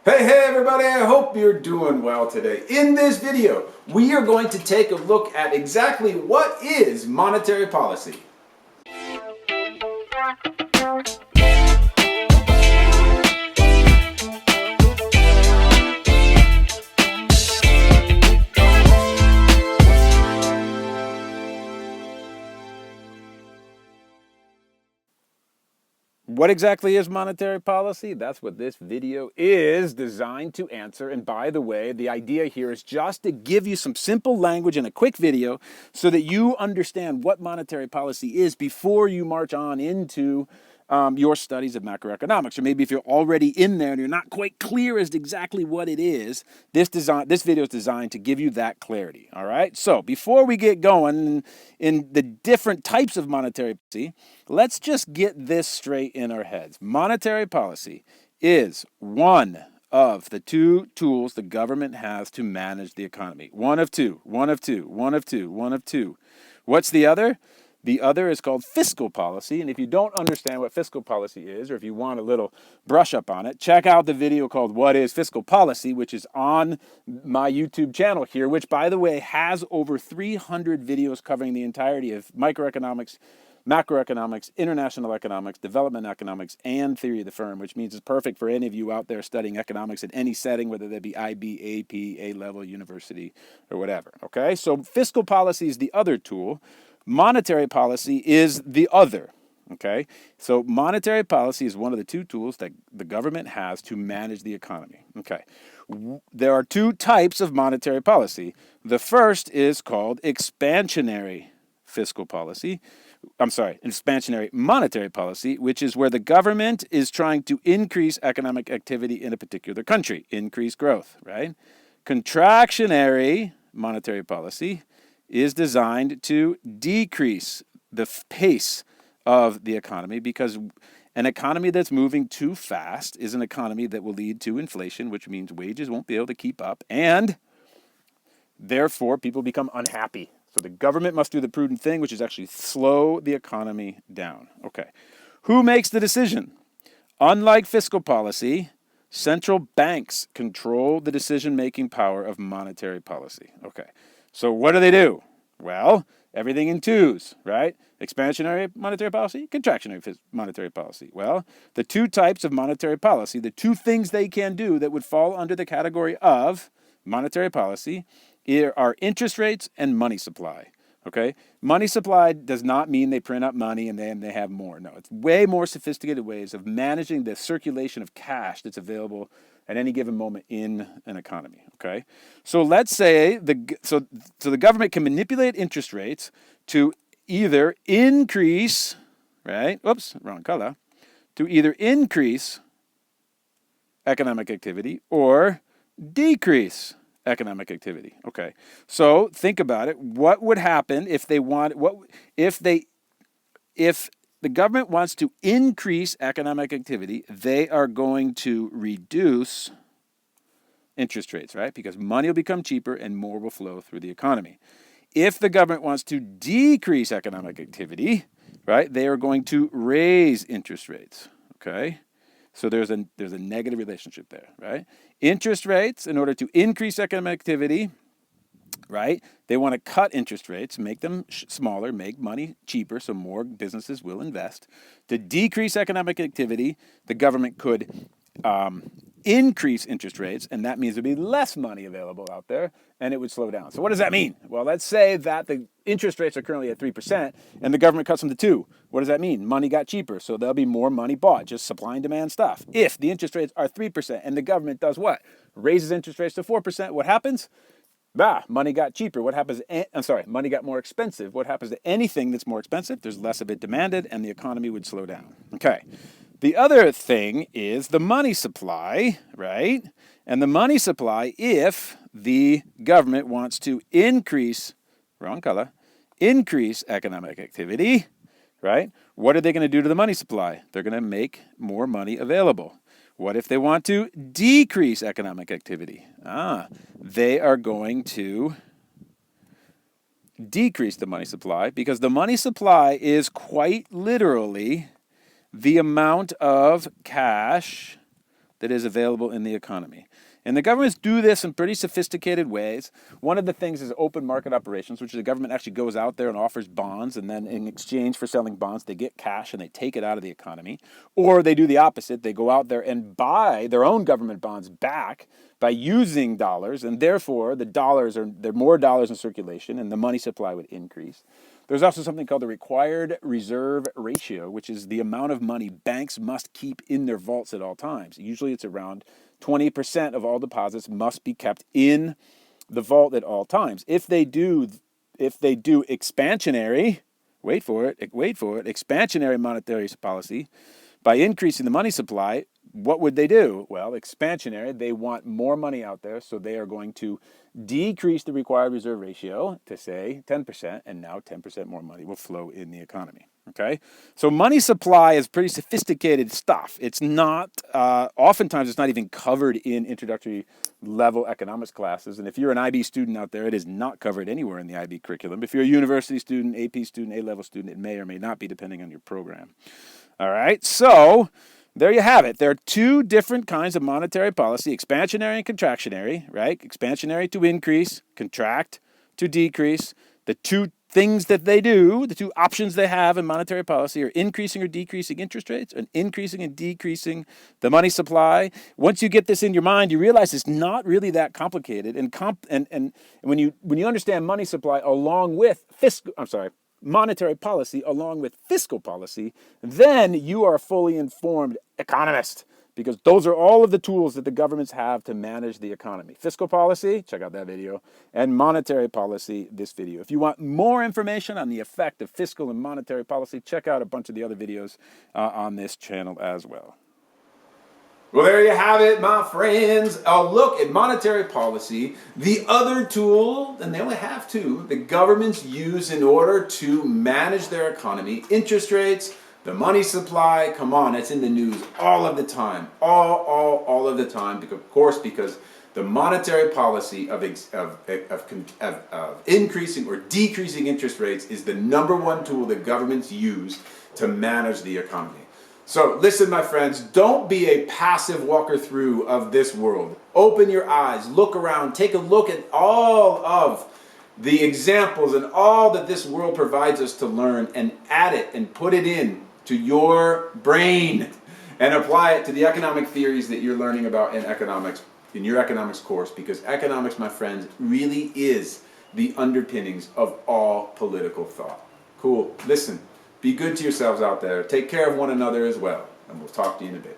Hey everybody, I hope you're doing well today. In this video, we are going to take a look at exactly what is monetary policy. What exactly is monetary policy? That's what this video is designed to answer. And by the way, the idea here is just to give you some simple language in a quick video so that you understand what monetary policy is before you march on into your studies of macroeconomics. Or maybe if you're already in there and you're not quite clear as to exactly what it is, this video is designed to give you that clarity. All right. So before we get going in the different types of monetary policy, let's just get this straight in our heads. Monetary policy is one of the two tools the government has to manage the economy. One of two. What's the other? The other is called fiscal policy, and if you don't understand what fiscal policy is, or if you want a little brush up on it, check out the video called What is Fiscal Policy, which is on my YouTube channel here, which, by the way, has over 300 videos covering the entirety of microeconomics, macroeconomics, international economics, development economics, and theory of the firm, which means it's perfect for any of you out there studying economics in any setting, whether that be IB, AP, A-level, university, or whatever, okay? So fiscal policy is the other tool. Monetary policy is the other, okay? So monetary policy is one of the two tools that the government has to manage the economy, okay? There are two types of monetary policy. The first is called expansionary monetary policy, which is where the government is trying to increase economic activity in a particular country, increase growth, right? Contractionary monetary policy is designed to decrease the pace of the economy, because an economy that's moving too fast is an economy that will lead to inflation, which means wages won't be able to keep up, and therefore people become unhappy. So the government must do the prudent thing, which is actually slow the economy down. Okay. Who makes the decision? Unlike fiscal policy, central banks control the decision-making power of monetary policy. Okay. So what do? Well, everything in twos, right? Expansionary monetary policy, contractionary monetary policy. Well, the two types of monetary policy, the two things they can do that would fall under the category of monetary policy are interest rates and money supply. Okay? Money supply does not mean they print up money and then they have more. No, it's way more sophisticated ways of managing the circulation of cash that's available at any given moment in an economy. Okay? So let's say the government can manipulate interest rates to either increase, right? Oops, wrong color. To either increase economic activity or decrease economic activity. Okay. So think about it. What would happen if the government wants to increase economic activity? They are going to reduce interest rates, right? Because money will become cheaper and more will flow through the economy. If the government wants to decrease economic activity, right, they are going to raise interest rates. Okay. So there's a negative relationship there, right? Interest rates, in order to increase economic activity, right? They want to cut interest rates, make them smaller, make money cheaper, so more businesses will invest. To decrease economic activity, the government could increase interest rates, and that means there'd be less money available out there, and it would slow down. So what does that mean? Well, let's say that the interest rates are currently at 3%, and the government cuts them to 2%. What does that mean? Money got cheaper, so there'll be more money bought, just supply and demand stuff. If the interest rates are 3%, and the government does what? Raises interest rates to 4%, what happens? Money got cheaper. What happens? Money got more expensive. What happens to anything that's more expensive? There's less of it demanded, and the economy would slow down. Okay. The other thing is the money supply, right? And the money supply, if the government wants to increase economic activity, right? What are they going to do to the money supply? They're going to make more money available. What if they want to decrease economic activity? They are going to decrease the money supply, because the money supply is quite literally the amount of cash that is available in the economy. And the governments do this in pretty sophisticated ways. One of the things is open market operations, which the government actually goes out there and offers bonds, and then in exchange for selling bonds, they get cash and they take it out of the economy. Or they do the opposite. They go out there and buy their own government bonds back by using dollars, and therefore there are more dollars in circulation and the money supply would increase. There's also something called the required reserve ratio, which is the amount of money banks must keep in their vaults at all times. Usually it's around 20% of all deposits must be kept in the vault at all times. If they do expansionary, expansionary monetary policy, by increasing the money supply, what would they do? Well, expansionary, they want more money out there, so they are going to decrease the required reserve ratio to, say, 10%, and now 10% more money will flow in the economy. Okay? So money supply is pretty sophisticated stuff. It's not, oftentimes it's not even covered in introductory level economics classes. And if you're an IB student out there, it is not covered anywhere in the IB curriculum. If you're a university student, AP student, A-level student, it may or may not be depending on your program. All right, so there you have it. There are two different kinds of monetary policy, expansionary and contractionary, right? Expansionary to increase, contract to decrease. The two things that they do, the two options they have in monetary policy are increasing or decreasing interest rates and increasing and decreasing the money supply. Once you get this in your mind, you realize it's not really that complicated. And when you understand money supply along with monetary policy along with fiscal policy, then you are a fully informed economist, because those are all of the tools that the governments have to manage the economy. Fiscal policy, check out that video, and monetary policy, this video. If you want more information on the effect of fiscal and monetary policy, check out a bunch of the other videos on this channel as well. Well, there you have it, my friends. A look at monetary policy, the other tool, and they only have two, the governments use in order to manage their economy. Interest rates, the money supply, come on, it's in the news all of the time. All of the time, because the monetary policy of increasing or decreasing interest rates is the number one tool that governments use to manage the economy. So listen, my friends, don't be a passive walker through of this world. Open your eyes, look around, take a look at all of the examples and all that this world provides us to learn, and add it and put it in to your brain and apply it to the economic theories that you're learning about in economics, in your economics course, because economics, my friends, really is the underpinnings of all political thought. Cool. Listen. Be good to yourselves out there. Take care of one another as well. And we'll talk to you in a bit.